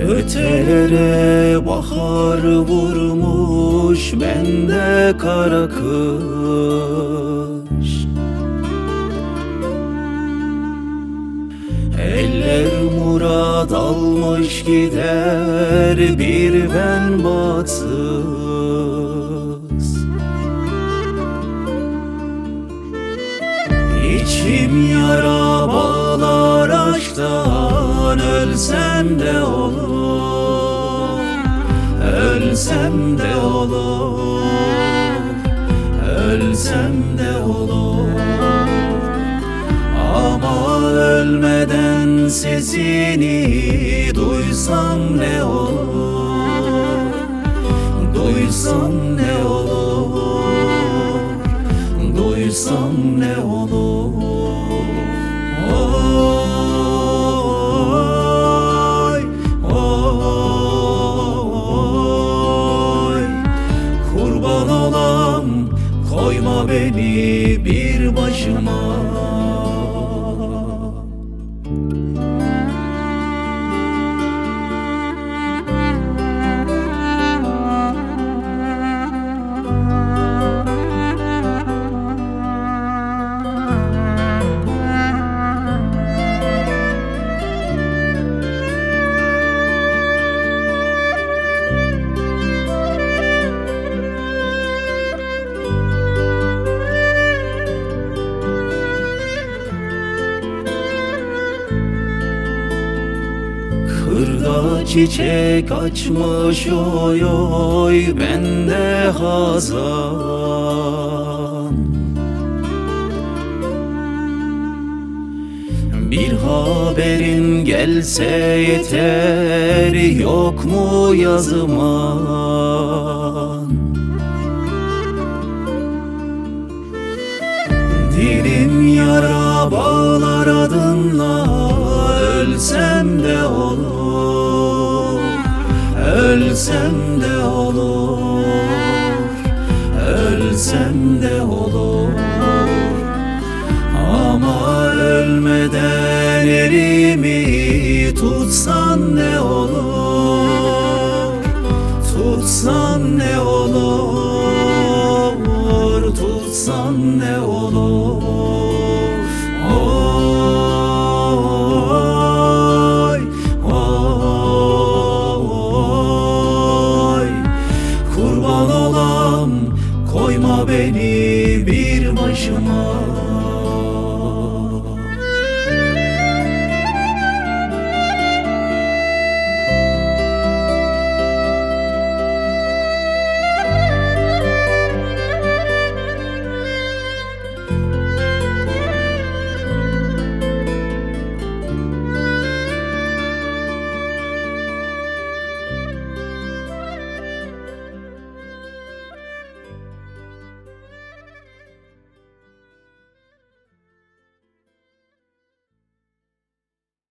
Ötelere bahar vurmuş, bende kara kış. Eller murad almış gider, bir ben bahtsız. İçim yara bağlar aşktan, ölsem de olur, ölsem de olur, ölsem de olur. Ama ölmeden sesini duysam ne olur, duysam ne olur, duysam ne olur. Oy, oy, kurban olam, koyma beni bir başıma. Kırda çiçek açmış oy oy, bende hazan. Bir haberin gelse yeter, yok mu yazıman? Dilim yara bağlar adınla, ölsem de olur, ölsem de olur, ölsem de olur. Ama ölmeden elimi tutsan ne olur,